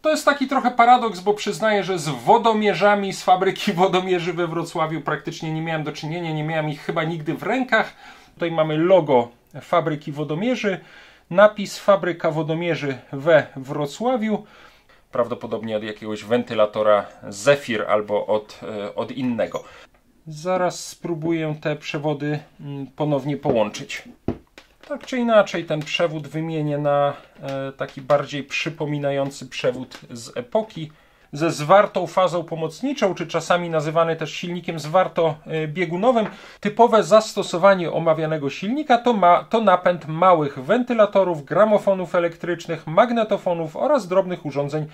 To jest taki trochę paradoks, bo przyznaję, że z wodomierzami z fabryki wodomierzy we Wrocławiu praktycznie nie miałem do czynienia, nie miałem ich chyba nigdy w rękach. Tutaj mamy logo fabryki wodomierzy, napis Fabryka Wodomierzy we Wrocławiu, prawdopodobnie od jakiegoś wentylatora Zephyr albo od innego. Zaraz spróbuję te przewody ponownie połączyć. Tak czy inaczej ten przewód wymienię na taki bardziej przypominający przewód z epoki, ze zwartą fazą pomocniczą, czy czasami nazywany też silnikiem zwartobiegunowym. Typowe zastosowanie omawianego silnika to napęd małych wentylatorów, gramofonów elektrycznych, magnetofonów oraz drobnych urządzeń.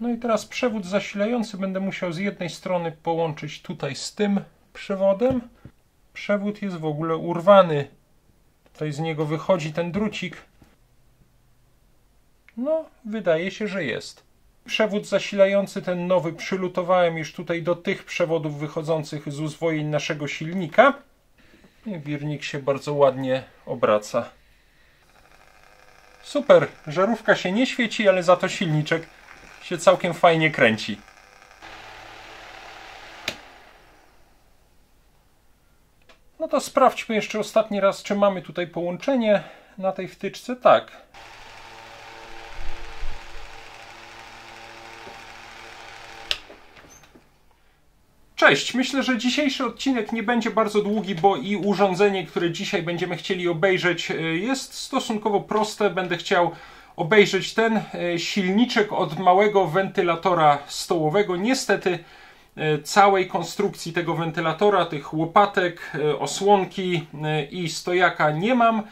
No i teraz przewód zasilający będę musiał z jednej strony połączyć tutaj z tym przewodem. Przewód jest w ogóle urwany. Tutaj z niego wychodzi ten drucik. No, wydaje się, że jest. Przewód zasilający, ten nowy, przylutowałem już tutaj do tych przewodów wychodzących z uzwojeń naszego silnika. I wirnik się bardzo ładnie obraca. Super, żarówka się nie świeci, ale za to silniczek się całkiem fajnie kręci. No to sprawdźmy jeszcze ostatni raz, czy mamy tutaj połączenie na tej wtyczce. Tak. Cześć, myślę, że dzisiejszy odcinek nie będzie bardzo długi, bo i urządzenie, które dzisiaj będziemy chcieli obejrzeć, jest stosunkowo proste. Będę chciał obejrzeć ten silniczek od małego wentylatora stołowego. Niestety całej konstrukcji tego wentylatora, tych łopatek, osłonki i stojaka nie mam.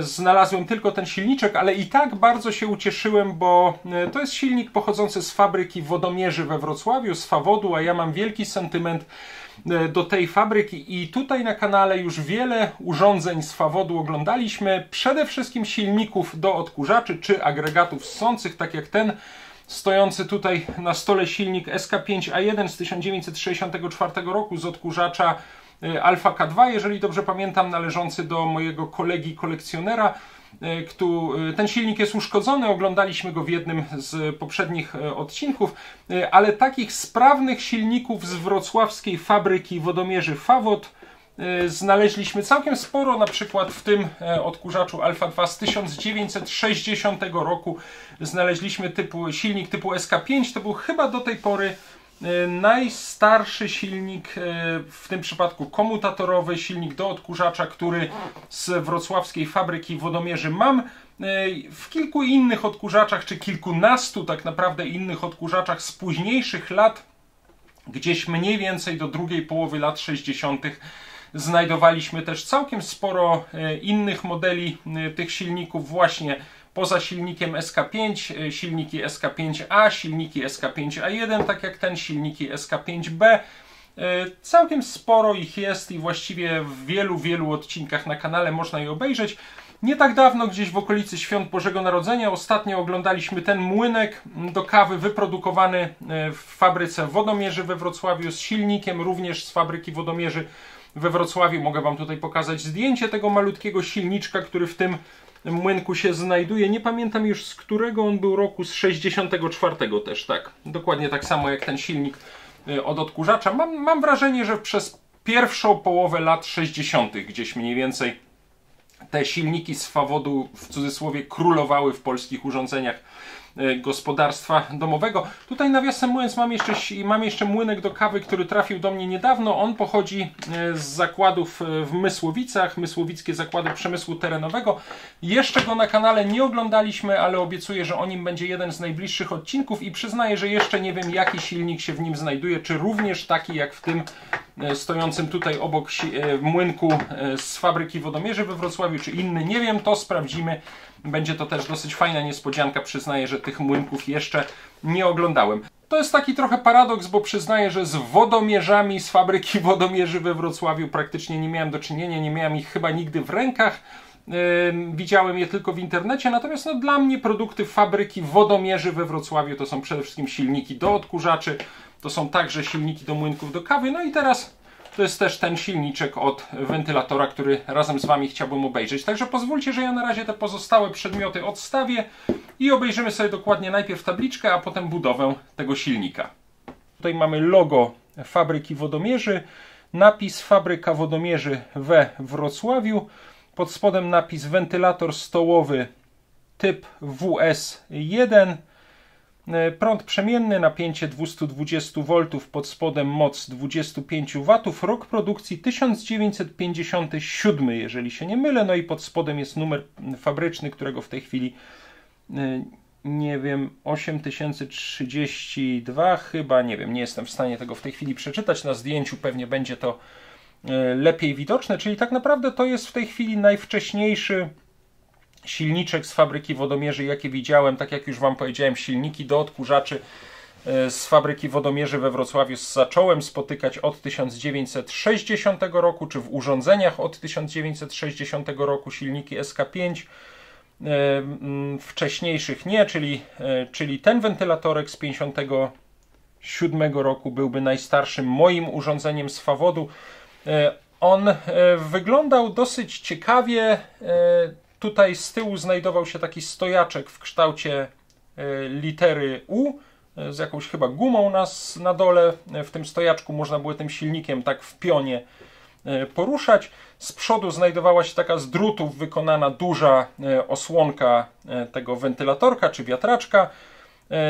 Znalazłem tylko ten silniczek, ale i tak bardzo się ucieszyłem, bo to jest silnik pochodzący z fabryki wodomierzy we Wrocławiu, z Fawodu, a ja mam wielki sentyment do tej fabryki i tutaj na kanale już wiele urządzeń z Fawodu oglądaliśmy, przede wszystkim silników do odkurzaczy czy agregatów ssących, tak jak ten stojący tutaj na stole silnik SK5A1 z 1964 roku z odkurzacza Alfa K2, jeżeli dobrze pamiętam, należący do mojego kolegi kolekcjonera. Ten silnik jest uszkodzony, oglądaliśmy go w jednym z poprzednich odcinków, ale takich sprawnych silników z wrocławskiej fabryki wodomierzy Fawod znaleźliśmy całkiem sporo, na przykład w tym odkurzaczu Alfa 2 z 1960 roku znaleźliśmy silnik typu SK5, to był chyba do tej pory najstarszy silnik, w tym przypadku komutatorowy, silnik do odkurzacza, który z wrocławskiej fabryki wodomierzy mam. W kilku innych odkurzaczach, czy kilkunastu tak naprawdę innych odkurzaczach z późniejszych lat, gdzieś mniej więcej do drugiej połowy lat 60. znajdowaliśmy też całkiem sporo innych modeli tych silników właśnie poza silnikiem SK5, silniki SK5A, silniki SK5A1, tak jak ten, silniki SK5B. Całkiem sporo ich jest i właściwie w wielu odcinkach na kanale można je obejrzeć. Nie tak dawno, gdzieś w okolicy Świąt Bożego Narodzenia, ostatnio oglądaliśmy ten młynek do kawy wyprodukowany w fabryce wodomierzy we Wrocławiu z silnikiem również z fabryki wodomierzy we Wrocławiu. Mogę Wam tutaj pokazać zdjęcie tego malutkiego silniczka, który w tym młynku się znajduje. Nie pamiętam już z którego on był roku, z 64 też, tak. Dokładnie tak samo jak ten silnik od odkurzacza. Mam wrażenie, że przez pierwszą połowę lat 60. gdzieś mniej więcej te silniki z Fawodu w cudzysłowie królowały w polskich urządzeniach gospodarstwa domowego. Tutaj nawiasem mówiąc mam jeszcze młynek do kawy, który trafił do mnie niedawno. On pochodzi z zakładów w Mysłowicach, Mysłowickie Zakłady Przemysłu Terenowego. Jeszcze go na kanale nie oglądaliśmy, ale obiecuję, że o nim będzie jeden z najbliższych odcinków i przyznaję, że jeszcze nie wiem, jaki silnik się w nim znajduje, czy również taki jak w tym stojącym tutaj obok młynku z fabryki wodomierzy we Wrocławiu, czy inny, nie wiem, to sprawdzimy. Będzie to też dosyć fajna niespodzianka, przyznaję, że tych młynków jeszcze nie oglądałem. To jest taki trochę paradoks, bo przyznaję, że z wodomierzami z fabryki wodomierzy we Wrocławiu praktycznie nie miałem do czynienia, nie miałem ich chyba nigdy w rękach. Widziałem je tylko w internecie, natomiast no, dla mnie produkty fabryki wodomierzy we Wrocławiu to są przede wszystkim silniki do odkurzaczy, to są także silniki do młynków do kawy. No i teraz to jest też ten silniczek od wentylatora, który razem z Wami chciałbym obejrzeć. Także pozwólcie, że ja na razie te pozostałe przedmioty odstawię i obejrzymy sobie dokładnie najpierw tabliczkę, a potem budowę tego silnika. Tutaj mamy logo fabryki wodomierzy, napis Fabryka Wodomierzy we Wrocławiu, pod spodem napis wentylator stołowy typ WS1, prąd przemienny, napięcie 220 V, pod spodem moc 25 W, rok produkcji 1957, jeżeli się nie mylę, no i pod spodem jest numer fabryczny, którego w tej chwili nie wiem, 8032 chyba, nie wiem, nie jestem w stanie tego w tej chwili przeczytać, na zdjęciu pewnie będzie to lepiej widoczne, czyli tak naprawdę to jest w tej chwili najwcześniejszy silniczek z fabryki wodomierzy, jakie widziałem. Tak jak już Wam powiedziałem, silniki do odkurzaczy z fabryki wodomierzy we Wrocławiu zacząłem spotykać od 1960 roku, czy w urządzeniach od 1960 roku, silniki SK5, wcześniejszych nie, czyli ten wentylatorek z 1957 roku byłby najstarszym moim urządzeniem z fawodu. On wyglądał dosyć ciekawie. Tutaj z tyłu znajdował się taki stojaczek w kształcie litery U z jakąś chyba gumą na dole. W tym stojaczku można było tym silnikiem tak w pionie poruszać. Z przodu znajdowała się taka z drutów wykonana duża osłonka tego wentylatorka czy wiatraczka,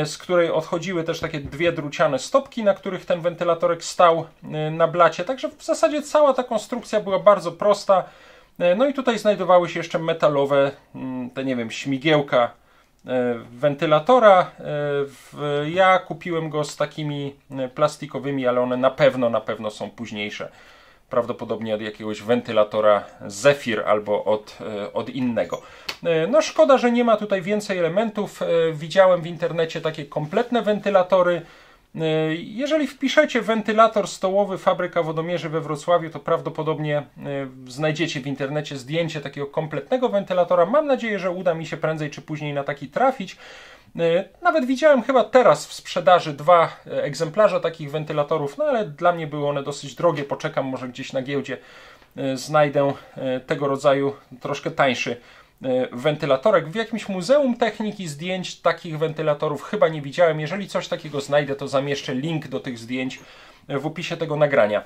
z której odchodziły też takie dwie druciane stopki, na których ten wentylatorek stał na blacie. Także w zasadzie cała ta konstrukcja była bardzo prosta. No i tutaj znajdowały się jeszcze metalowe, te nie wiem, śmigiełka wentylatora. Ja kupiłem go z takimi plastikowymi, ale one na pewno są późniejsze. Prawdopodobnie od jakiegoś wentylatora Zephyr albo od innego. No szkoda, że nie ma tutaj więcej elementów. Widziałem w internecie takie kompletne wentylatory. Jeżeli wpiszecie wentylator stołowy Fabryka Wodomierzy we Wrocławiu, to prawdopodobnie znajdziecie w internecie zdjęcie takiego kompletnego wentylatora. Mam nadzieję, że uda mi się prędzej czy później na taki trafić. Nawet widziałem chyba teraz w sprzedaży 2 egzemplarze takich wentylatorów, no ale dla mnie były one dosyć drogie. Poczekam, może gdzieś na giełdzie znajdę tego rodzaju troszkę tańszy wentylatorek. W jakimś muzeum techniki zdjęć takich wentylatorów chyba nie widziałem. Jeżeli coś takiego znajdę, to zamieszczę link do tych zdjęć w opisie tego nagrania.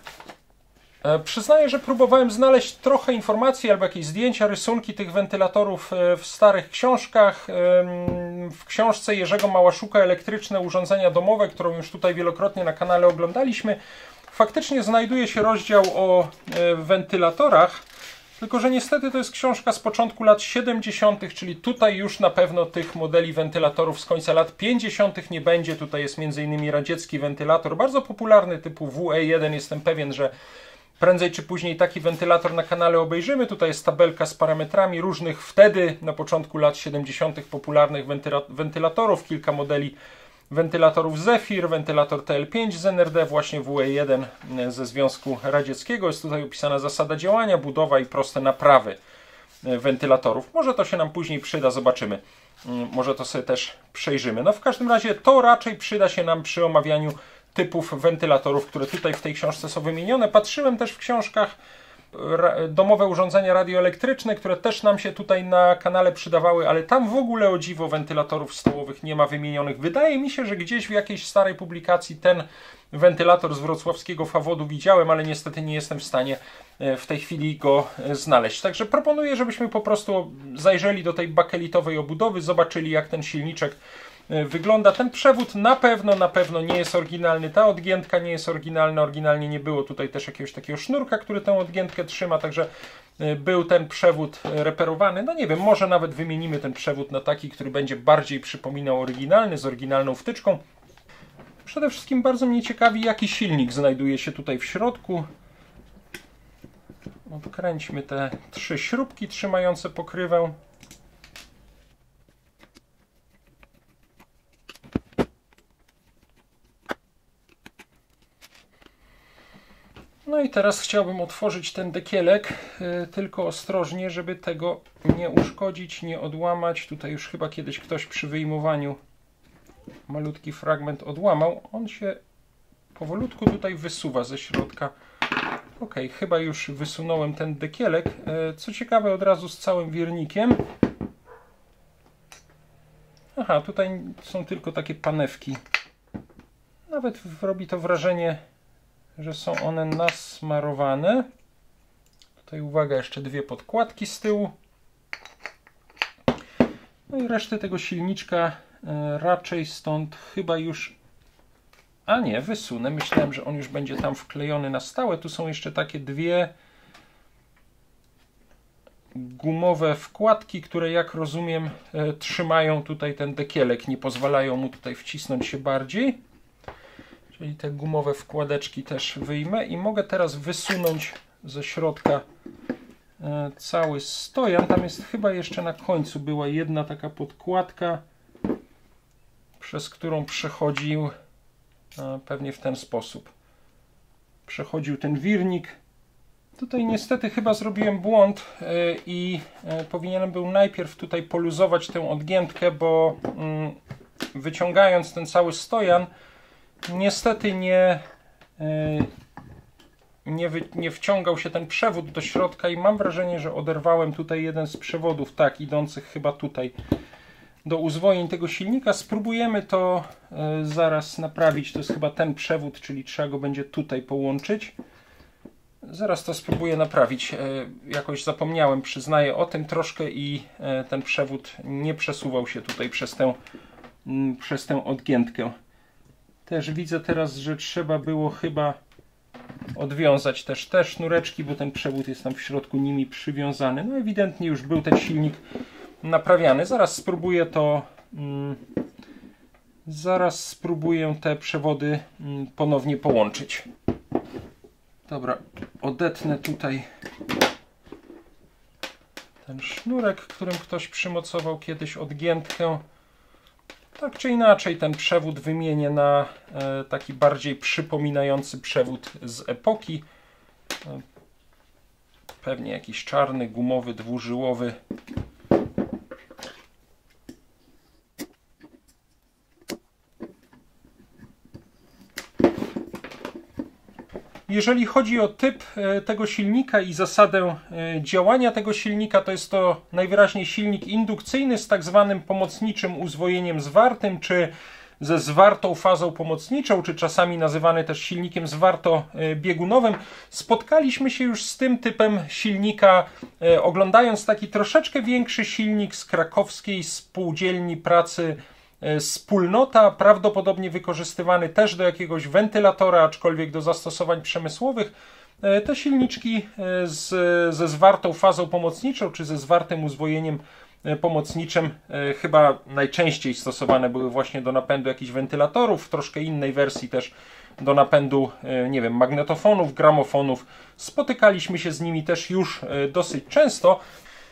Przyznaję, że próbowałem znaleźć trochę informacji albo jakieś zdjęcia, rysunki tych wentylatorów w starych książkach. W książce Jerzego Małaszuka Elektryczne urządzenia domowe, którą już tutaj wielokrotnie na kanale oglądaliśmy, faktycznie znajduje się rozdział o wentylatorach, tylko że niestety to jest książka z początku lat 70., czyli tutaj już na pewno tych modeli wentylatorów z końca lat 50. nie będzie. Tutaj jest m.in. radziecki wentylator, bardzo popularny typu WE1. Jestem pewien, że prędzej czy później taki wentylator na kanale obejrzymy. Tutaj jest tabelka z parametrami różnych wtedy, na początku lat 70. popularnych wentylatorów. Kilka modeli wentylatorów Zephyr, wentylator TL5 z NRD, właśnie WE1 ze Związku Radzieckiego. Jest tutaj opisana zasada działania, budowa i proste naprawy wentylatorów. Może to się nam później przyda, zobaczymy. Może to sobie też przejrzymy. No w każdym razie to raczej przyda się nam przy omawianiu typów wentylatorów, które tutaj w tej książce są wymienione. Patrzyłem też w książkach domowe urządzenia radioelektryczne, które też nam się tutaj na kanale przydawały, ale tam w ogóle o dziwo wentylatorów stołowych nie ma wymienionych. Wydaje mi się, że gdzieś w jakiejś starej publikacji ten wentylator z wrocławskiego fawodu widziałem, ale niestety nie jestem w stanie w tej chwili go znaleźć. Także proponuję, żebyśmy po prostu zajrzeli do tej bakelitowej obudowy, zobaczyli, jak ten silniczek wygląda. Ten przewód na pewno nie jest oryginalny. Ta odgiętka nie jest oryginalna. Oryginalnie nie było tutaj też jakiegoś takiego sznurka, który tę odgiętkę trzyma, także był ten przewód reperowany. No nie wiem, może nawet wymienimy ten przewód na taki, który będzie bardziej przypominał oryginalny, z oryginalną wtyczką. Przede wszystkim bardzo mnie ciekawi, jaki silnik znajduje się tutaj w środku. Odkręćmy te 3 śrubki trzymające pokrywę. No i teraz chciałbym otworzyć ten dekielek, tylko ostrożnie, żeby tego nie uszkodzić, nie odłamać. Tutaj już chyba kiedyś ktoś przy wyjmowaniu malutki fragment odłamał. On się powolutku tutaj wysuwa ze środka. Ok, chyba już wysunąłem ten dekielek. Co ciekawe, od razu z całym wirnikiem. Aha, tutaj są tylko takie panewki. Nawet robi to wrażenie, że są one nasmarowane. Tutaj uwaga, jeszcze dwie podkładki z tyłu. No i resztę tego silniczka raczej stąd chyba już... A nie, wysunę. Myślałem, że on już będzie tam wklejony na stałe. Tu są jeszcze takie dwie gumowe wkładki, które jak rozumiem trzymają tutaj ten dekielek. Nie pozwalają mu tutaj wcisnąć się bardziej. Czyli te gumowe wkładeczki też wyjmę i mogę teraz wysunąć ze środka cały stojan. Tam jest chyba jeszcze na końcu była jedna taka podkładka, przez którą przechodził pewnie w ten sposób. Przechodził ten wirnik. Tutaj niestety chyba zrobiłem błąd i powinienem był najpierw tutaj poluzować tę odgiętkę, bo wyciągając ten cały stojan niestety nie wciągał się ten przewód do środka i mam wrażenie, że oderwałem tutaj jeden z przewodów, tak, idących chyba tutaj do uzwojeń tego silnika. Spróbujemy to zaraz naprawić. To jest chyba ten przewód, czyli trzeba go będzie tutaj połączyć. Zaraz to spróbuję naprawić. Jakoś zapomniałem, przyznaję o tym troszkę i ten przewód nie przesuwał się tutaj przez tę odgiętkę. Też widzę teraz, że trzeba było chyba odwiązać też te sznureczki, bo ten przewód jest tam w środku nimi przywiązany. No ewidentnie już był ten silnik naprawiany. Zaraz spróbuję te przewody ponownie połączyć. Dobra, odetnę tutaj ten sznurek, którym ktoś przymocował kiedyś odgiętkę. Tak czy inaczej ten przewód wymienię na taki bardziej przypominający przewód z epoki. Pewnie jakiś czarny, gumowy, dwużyłowy. Jeżeli chodzi o typ tego silnika i zasadę działania tego silnika, to jest to najwyraźniej silnik indukcyjny z tak zwanym pomocniczym uzwojeniem zwartym, czy ze zwartą fazą pomocniczą, czy czasami nazywany też silnikiem zwartobiegunowym. Spotkaliśmy się już z tym typem silnika, oglądając taki troszeczkę większy silnik z krakowskiej spółdzielni pracy Wspólnota, prawdopodobnie wykorzystywany też do jakiegoś wentylatora, aczkolwiek do zastosowań przemysłowych. Te silniczki ze zwartą fazą pomocniczą, czy ze zwartym uzwojeniem pomocniczym chyba najczęściej stosowane były właśnie do napędu jakichś wentylatorów, w troszkę innej wersji też do napędu, nie wiem, magnetofonów, gramofonów. Spotykaliśmy się z nimi też już dosyć często.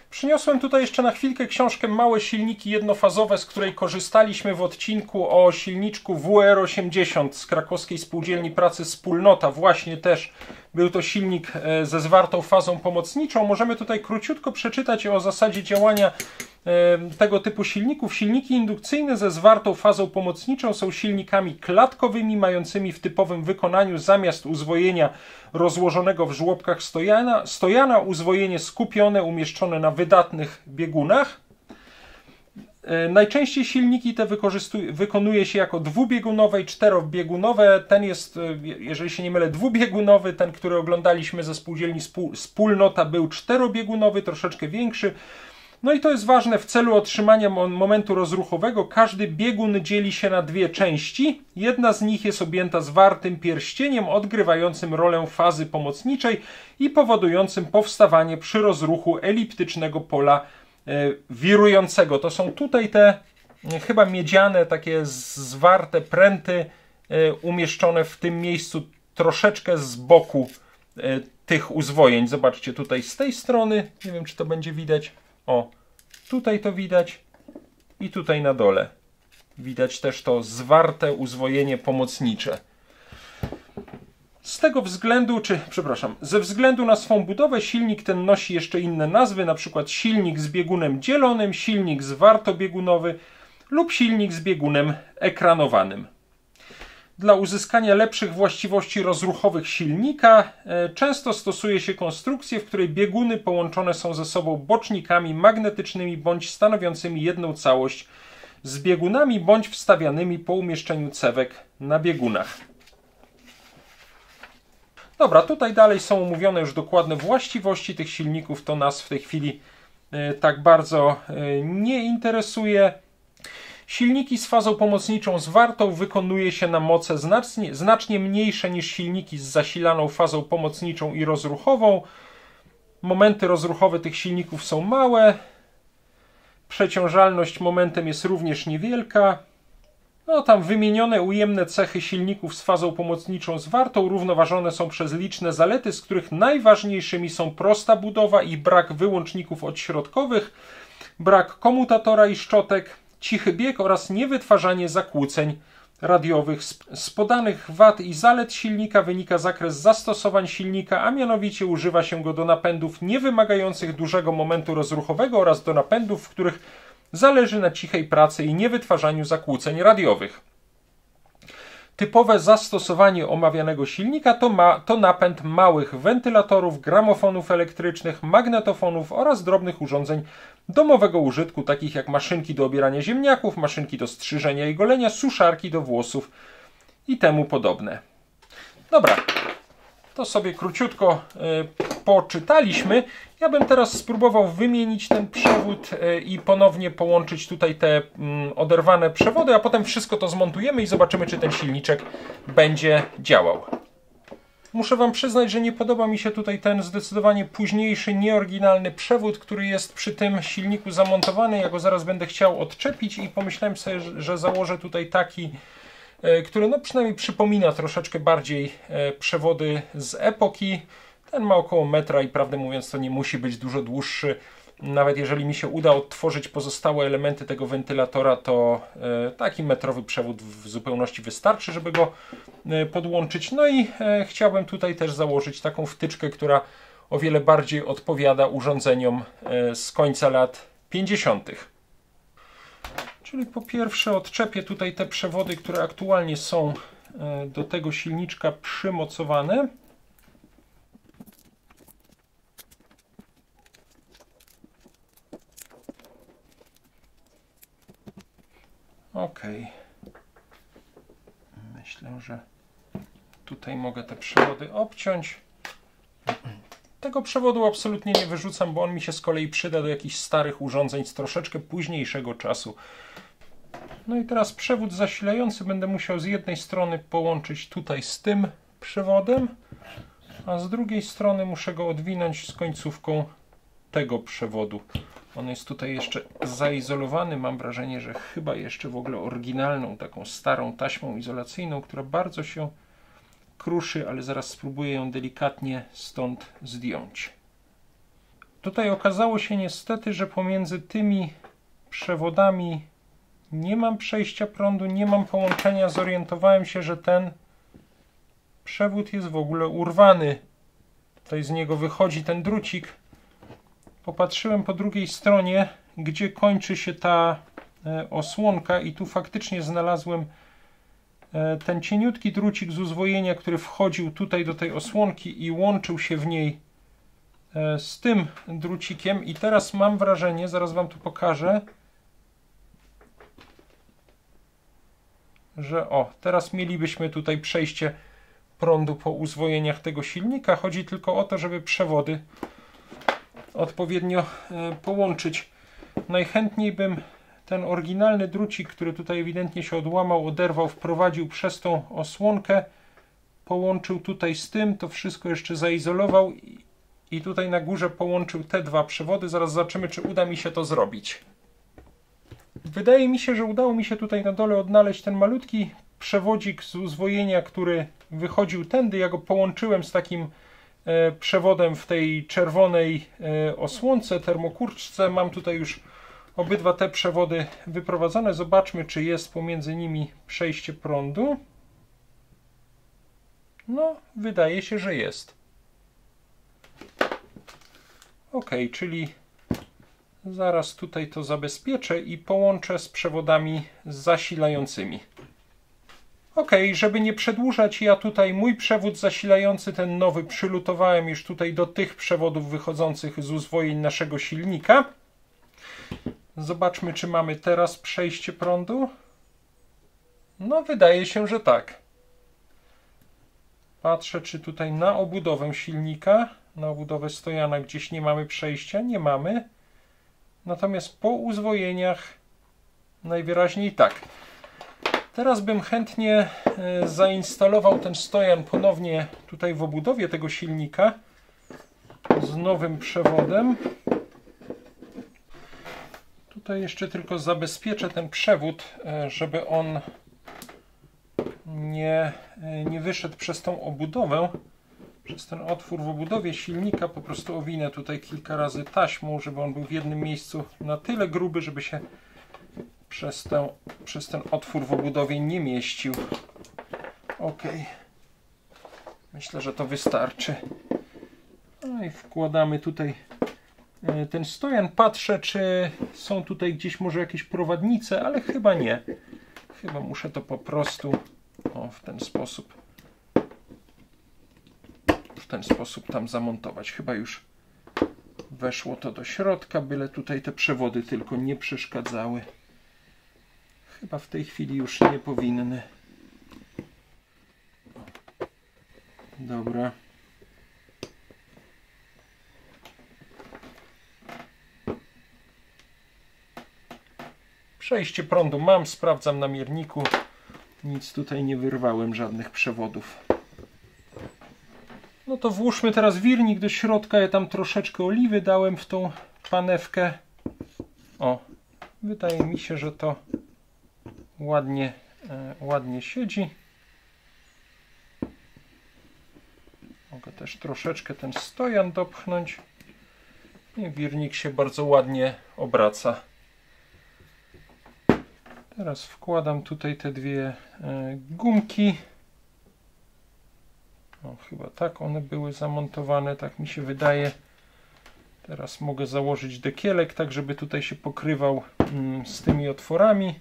Przyniosłem tutaj jeszcze na chwilkę książkę Małe silniki jednofazowe, z której korzystaliśmy w odcinku o silniczku WR80 z krakowskiej spółdzielni pracy Wspólnota. Właśnie też był to silnik ze zwartą fazą pomocniczą. Możemy tutaj króciutko przeczytać o zasadzie działania tego typu silników. Silniki indukcyjne ze zwartą fazą pomocniczą są silnikami klatkowymi, mającymi w typowym wykonaniu zamiast uzwojenia rozłożonego w żłobkach stojana uzwojenie skupione, umieszczone na wydatnych biegunach. Najczęściej silniki te wykonuje się jako dwubiegunowe i czterobiegunowe. Ten jest, jeżeli się nie mylę, dwubiegunowy. Ten, który oglądaliśmy ze spółdzielni Wspólnota, był czterobiegunowy, troszeczkę większy. No i to jest ważne w celu otrzymania momentu rozruchowego. Każdy biegun dzieli się na dwie części. Jedna z nich jest objęta zwartym pierścieniem odgrywającym rolę fazy pomocniczej i powodującym powstawanie przy rozruchu eliptycznego pola wirującego. To są tutaj te chyba miedziane, takie zwarte pręty umieszczone w tym miejscu troszeczkę z boku tych uzwojeń. Zobaczcie tutaj z tej strony, nie wiem czy to będzie widać. O, tutaj to widać i tutaj na dole. Widać też to zwarte uzwojenie pomocnicze. Z tego względu, ze względu na swą budowę silnik ten nosi jeszcze inne nazwy, na przykład silnik z biegunem dzielonym, silnik zwartobiegunowy lub silnik z biegunem ekranowanym. Dla uzyskania lepszych właściwości rozruchowych silnika często stosuje się konstrukcję, w której bieguny połączone są ze sobą bocznikami magnetycznymi bądź stanowiącymi jedną całość z biegunami bądź wstawianymi po umieszczeniu cewek na biegunach. Dobra, tutaj dalej są omówione już dokładne właściwości tych silników, to nas w tej chwili tak bardzo nie interesuje. Silniki z fazą pomocniczą zwartą wykonuje się na moce znacznie mniejsze niż silniki z zasilaną fazą pomocniczą i rozruchową. Momenty rozruchowe tych silników są małe. Przeciążalność momentem jest również niewielka. No tam wymienione ujemne cechy silników z fazą pomocniczą zwartą równoważone są przez liczne zalety, z których najważniejszymi są prosta budowa i brak wyłączników odśrodkowych, brak komutatora i szczotek, cichy bieg oraz niewytwarzanie zakłóceń radiowych. Z podanych wad i zalet silnika wynika zakres zastosowań silnika, a mianowicie używa się go do napędów niewymagających dużego momentu rozruchowego oraz do napędów, w których zależy na cichej pracy i niewytwarzaniu zakłóceń radiowych. Typowe zastosowanie omawianego silnika to napęd małych wentylatorów, gramofonów elektrycznych, magnetofonów oraz drobnych urządzeń domowego użytku, takich jak maszynki do obierania ziemniaków, maszynki do strzyżenia i golenia, suszarki do włosów i temu podobne. Dobra, to sobie króciutko poczytaliśmy. Ja bym teraz spróbował wymienić ten przewód i ponownie połączyć tutaj te oderwane przewody, a potem wszystko to zmontujemy i zobaczymy, czy ten silniczek będzie działał. Muszę Wam przyznać, że nie podoba mi się tutaj ten zdecydowanie późniejszy, nieoryginalny przewód, który jest przy tym silniku zamontowany. Ja go zaraz będę chciał odczepić i pomyślałem sobie, że założę tutaj taki, który no przynajmniej przypomina troszeczkę bardziej przewody z epoki. Ten ma około metra i prawdę mówiąc to nie musi być dużo dłuższy. Nawet jeżeli mi się uda odtworzyć pozostałe elementy tego wentylatora, to taki metrowy przewód w zupełności wystarczy, żeby go podłączyć. No i chciałbym tutaj też założyć taką wtyczkę, która o wiele bardziej odpowiada urządzeniom z końca lat 50. Czyli po pierwsze odczepię tutaj te przewody, które aktualnie są do tego silniczka przymocowane. Ok. Myślę, że tutaj mogę te przewody obciąć. Tego przewodu absolutnie nie wyrzucam, bo on mi się z kolei przyda do jakichś starych urządzeń z troszeczkę późniejszego czasu. No i teraz przewód zasilający będę musiał z jednej strony połączyć tutaj z tym przewodem, a z drugiej strony muszę go odwinąć z końcówką tego przewodu. On jest tutaj jeszcze zaizolowany. Mam wrażenie, że chyba jeszcze w ogóle oryginalną, taką starą taśmą izolacyjną, która bardzo się kruszy, ale zaraz spróbuję ją delikatnie stąd zdjąć. Tutaj okazało się niestety, że pomiędzy tymi przewodami nie mam przejścia prądu, nie mam połączenia. Zorientowałem się, że ten przewód jest w ogóle urwany. Tutaj z niego wychodzi ten drucik. Popatrzyłem po drugiej stronie, gdzie kończy się ta osłonka i tu faktycznie znalazłem ten cieniutki drucik z uzwojenia, który wchodził tutaj do tej osłonki i łączył się w niej z tym drucikiem. I teraz mam wrażenie, zaraz Wam tu pokażę, że teraz mielibyśmy tutaj przejście prądu po uzwojeniach tego silnika. Chodzi tylko o to, żeby przewody odpowiednio połączyć. Najchętniej bym ten oryginalny drucik, który tutaj ewidentnie się odłamał, oderwał, wprowadził przez tą osłonkę, połączył tutaj z tym, to wszystko jeszcze zaizolował i tutaj na górze połączył te dwa przewody. Zaraz zobaczymy, czy uda mi się to zrobić. Wydaje mi się, że udało mi się tutaj na dole odnaleźć ten malutki przewodzik z uzwojenia, który wychodził tędy. Ja go połączyłem z takim przewodem w tej czerwonej osłonce, termokurczce. Mam tutaj już obydwa te przewody wyprowadzone. Zobaczmy, czy jest pomiędzy nimi przejście prądu. No, wydaje się, że jest. Ok, czyli zaraz tutaj to zabezpieczę i połączę z przewodami zasilającymi. Ok, żeby nie przedłużać, ja tutaj mój przewód zasilający, ten nowy, przylutowałem już tutaj do tych przewodów wychodzących z uzwojeń naszego silnika. Zobaczmy, czy mamy teraz przejście prądu. No, wydaje się, że tak. Patrzę, czy tutaj na obudowę silnika, na obudowę stojana gdzieś nie mamy przejścia. Nie mamy. Natomiast po uzwojeniach najwyraźniej tak. Teraz bym chętnie zainstalował ten stojan ponownie tutaj w obudowie tego silnika z nowym przewodem. Tutaj jeszcze tylko zabezpieczę ten przewód, żeby on nie wyszedł przez tą obudowę, przez ten otwór w obudowie silnika. Po prostu owinę tutaj kilka razy taśmą, żeby on był w jednym miejscu na tyle gruby, żeby się przez ten otwór w obudowie nie mieścił. Ok. Myślę, że to wystarczy. No i wkładamy tutaj ten stojan. Patrzę, czy są tutaj gdzieś może jakieś prowadnice, ale chyba nie. Chyba muszę to po prostu w ten sposób tam zamontować. Chyba już weszło to do środka, byle tutaj te przewody tylko nie przeszkadzały. Chyba w tej chwili już nie powinny. Dobra. Przejście prądu mam, sprawdzam na mierniku. Nic tutaj nie wyrwałem, żadnych przewodów. No to włóżmy teraz wirnik do środka. Ja tam troszeczkę oliwy dałem w tą panewkę. O, wydaje mi się, że to ładnie siedzi. Mogę też troszeczkę ten stojan dopchnąć. I wirnik się bardzo ładnie obraca. Teraz wkładam tutaj te dwie gumki. O, chyba tak one były zamontowane, tak mi się wydaje. Teraz mogę założyć dekielek, tak żeby tutaj się pokrywał z tymi otworami.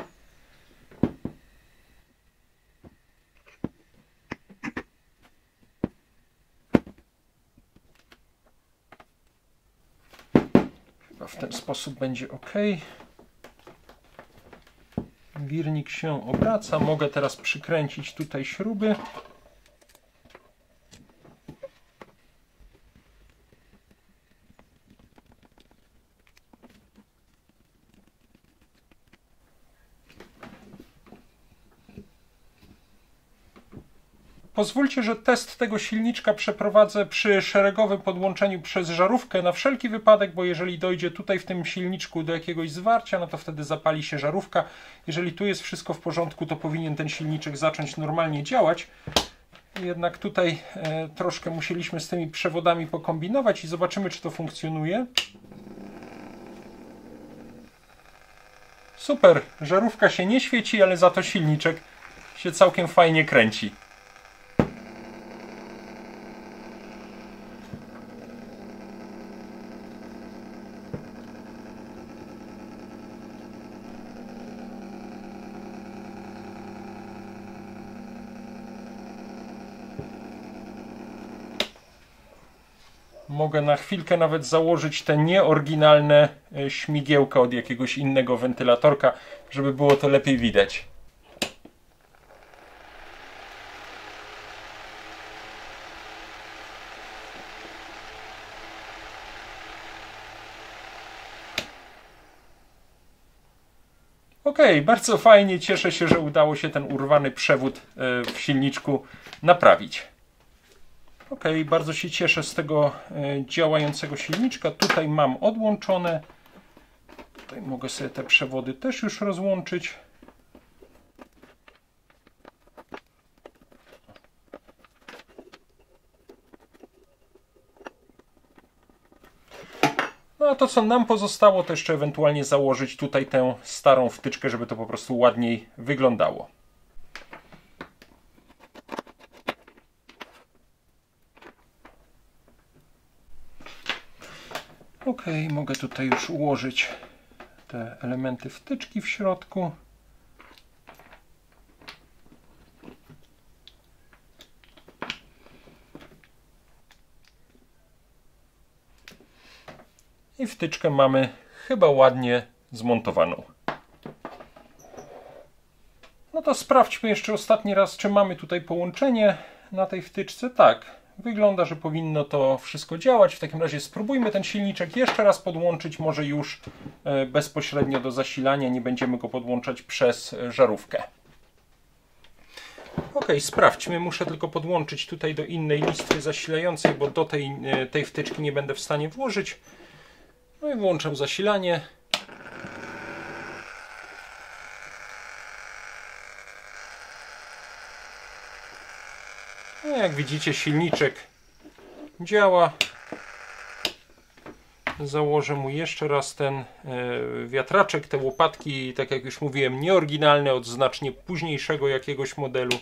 Chyba w ten sposób będzie ok. Wirnik się obraca. Mogę teraz przykręcić tutaj śruby. Pozwólcie, że test tego silniczka przeprowadzę przy szeregowym podłączeniu przez żarówkę na wszelki wypadek, bo jeżeli dojdzie tutaj w tym silniczku do jakiegoś zwarcia, no to wtedy zapali się żarówka. Jeżeli tu jest wszystko w porządku, to powinien ten silniczek zacząć normalnie działać. Jednak tutaj troszkę musieliśmy z tymi przewodami pokombinować i zobaczymy, czy to funkcjonuje. Super, żarówka się nie świeci, ale za to silniczek się całkiem fajnie kręci. Mogę na chwilkę nawet założyć te nieoryginalne śmigiełka od jakiegoś innego wentylatorka, żeby było to lepiej widać. Ok, bardzo fajnie, cieszę się, że udało się ten urwany przewód w silniczku naprawić. Ok, bardzo się cieszę z tego działającego silniczka. Tutaj mam odłączone. Tutaj mogę sobie te przewody też już rozłączyć. No a to, co nam pozostało, to jeszcze ewentualnie założyć tutaj tę starą wtyczkę, żeby to po prostu ładniej wyglądało. Ok, mogę tutaj już ułożyć te elementy wtyczki w środku. I wtyczkę mamy chyba ładnie zmontowaną. No to sprawdźmy jeszcze ostatni raz, czy mamy tutaj połączenie na tej wtyczce. Tak, wygląda, że powinno to wszystko działać. W takim razie spróbujmy ten silniczek jeszcze raz podłączyć, może już bezpośrednio do zasilania, nie będziemy go podłączać przez żarówkę. Ok, sprawdźmy, muszę tylko podłączyć tutaj do innej listwy zasilającej, bo do tej wtyczki nie będę w stanie włożyć. No i włączam zasilanie. No jak widzicie, silniczek działa. Założę mu jeszcze raz ten wiatraczek, te łopatki, tak jak już mówiłem, nieoryginalne, od znacznie późniejszego jakiegoś modelu.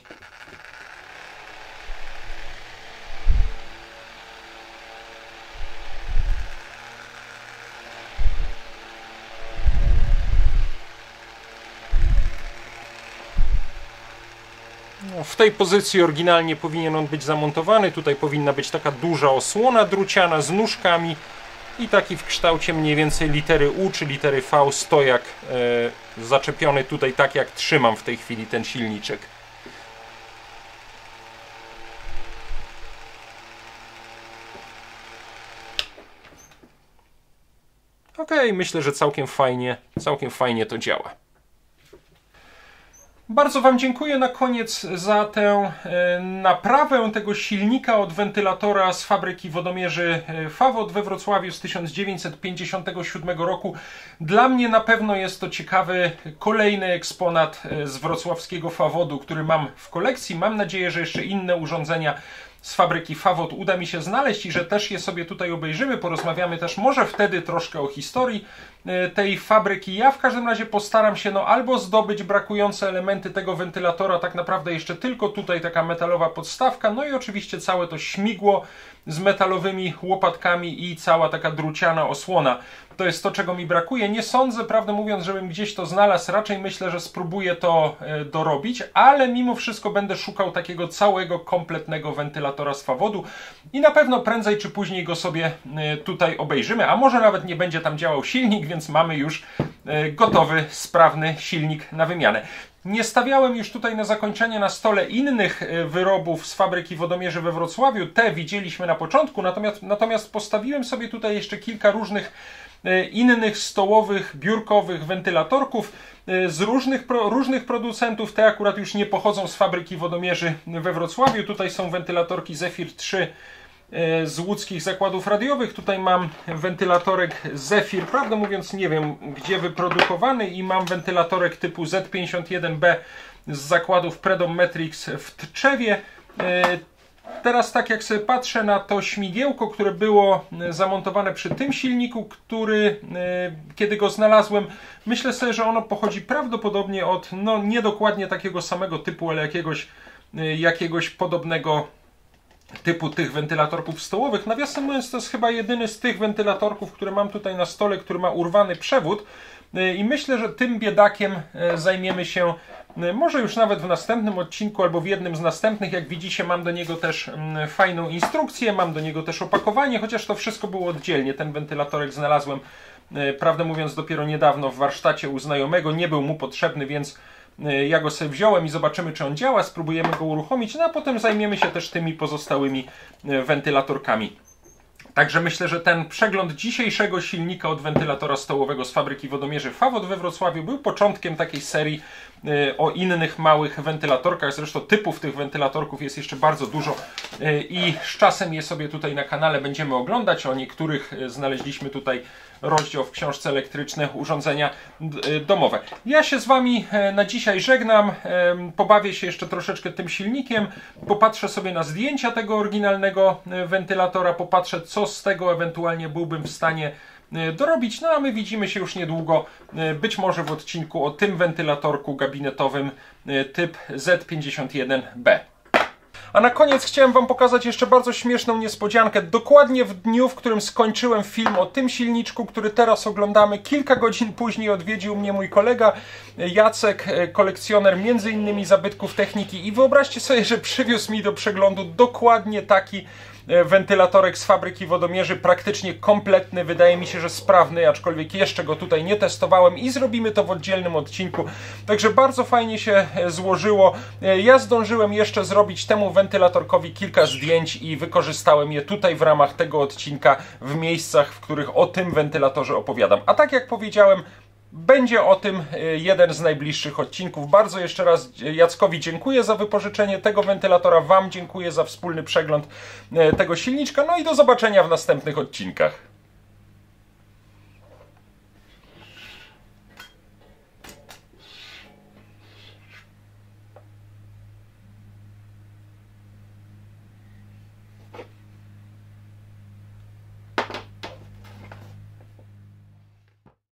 No, w tej pozycji oryginalnie powinien on być zamontowany. Tutaj powinna być taka duża osłona druciana z nóżkami i taki w kształcie mniej więcej litery U czy litery V stojak zaczepiony tutaj, tak jak trzymam w tej chwili ten silniczek. Ok, myślę, że całkiem fajnie to działa. Bardzo Wam dziękuję na koniec za tę naprawę tego silnika od wentylatora z fabryki wodomierzy Fawot we Wrocławiu z 1957 roku. Dla mnie na pewno jest to ciekawy kolejny eksponat z wrocławskiego Fawodu, który mam w kolekcji. Mam nadzieję, że jeszcze inne urządzenia z fabryki Fawot uda mi się znaleźć i że też je sobie tutaj obejrzymy, porozmawiamy też może wtedy troszkę o historii tej fabryki. Ja w każdym razie postaram się albo zdobyć brakujące elementy tego wentylatora, tak naprawdę jeszcze tylko tutaj taka metalowa podstawka, no i oczywiście całe to śmigło z metalowymi łopatkami i cała taka druciana osłona. To jest to, czego mi brakuje. Nie sądzę, prawdę mówiąc, żebym gdzieś to znalazł. Raczej myślę, że spróbuję to dorobić, ale mimo wszystko będę szukał takiego całego, kompletnego wentylatora z Fawodu i na pewno prędzej czy później go sobie tutaj obejrzymy, a może nawet nie będzie tam działał silnik, więc mamy już gotowy, sprawny silnik na wymianę. Nie stawiałem już tutaj na zakończenie na stole innych wyrobów z fabryki wodomierzy we Wrocławiu. Te widzieliśmy na początku, natomiast postawiłem sobie tutaj jeszcze kilka różnych innych stołowych, biurkowych wentylatorków z różnych producentów. Te akurat już nie pochodzą z fabryki wodomierzy we Wrocławiu. Tutaj są wentylatorki Zephyr 3 z łódzkich zakładów radiowych. Tutaj mam wentylatorek Zephyr, prawdę mówiąc nie wiem gdzie wyprodukowany, i mam wentylatorek typu Z51B z zakładów Predometrix w Tczewie. Teraz tak jak sobie patrzę na to śmigiełko, które było zamontowane przy tym silniku, który kiedy go znalazłem, myślę sobie, że ono pochodzi prawdopodobnie od nie dokładnie takiego samego typu, ale jakiegoś podobnego typu tych wentylatorków stołowych. Nawiasem mówiąc, to jest chyba jedyny z tych wentylatorków, które mam tutaj na stole, który ma urwany przewód, i myślę, że tym biedakiem zajmiemy się może już nawet w następnym odcinku albo w jednym z następnych. Jak widzicie, mam do niego też fajną instrukcję, mam do niego też opakowanie, chociaż to wszystko było oddzielnie. Ten wentylatorek znalazłem, prawdę mówiąc, dopiero niedawno w warsztacie u znajomego, nie był mu potrzebny, więc ja go sobie wziąłem i zobaczymy, czy on działa, spróbujemy go uruchomić, a potem zajmiemy się też tymi pozostałymi wentylatorkami. Także myślę, że ten przegląd dzisiejszego silnika od wentylatora stołowego z fabryki wodomierzy Fawot we Wrocławiu był początkiem takiej serii o innych małych wentylatorkach. Zresztą typów tych wentylatorków jest jeszcze bardzo dużo i z czasem je sobie tutaj na kanale będziemy oglądać. O niektórych znaleźliśmy tutaj rozdział w książce Elektryczne urządzenia domowe. Ja się z Wami na dzisiaj żegnam. Pobawię się jeszcze troszeczkę tym silnikiem. Popatrzę sobie na zdjęcia tego oryginalnego wentylatora. Popatrzę, co z tego ewentualnie byłbym w stanie dorobić. No a my widzimy się już niedługo, być może w odcinku o tym wentylatorku gabinetowym typ Z51B. A na koniec chciałem Wam pokazać jeszcze bardzo śmieszną niespodziankę. Dokładnie w dniu, w którym skończyłem film o tym silniczku, który teraz oglądamy, kilka godzin później odwiedził mnie mój kolega Jacek, kolekcjoner m.in. zabytków techniki, i wyobraźcie sobie, że przywiózł mi do przeglądu dokładnie taki wentylatorek z fabryki wodomierzy, praktycznie kompletny, wydaje mi się, że sprawny, aczkolwiek jeszcze go tutaj nie testowałem i zrobimy to w oddzielnym odcinku. Także bardzo fajnie się złożyło. Ja zdążyłem jeszcze zrobić temu wentylatorkowi kilka zdjęć i wykorzystałem je tutaj w ramach tego odcinka w miejscach, w których o tym wentylatorze opowiadam. A tak jak powiedziałem, będzie o tym jeden z najbliższych odcinków. Bardzo jeszcze raz Jackowi dziękuję za wypożyczenie tego wentylatora. Wam dziękuję za wspólny przegląd tego silniczka. No i do zobaczenia w następnych odcinkach.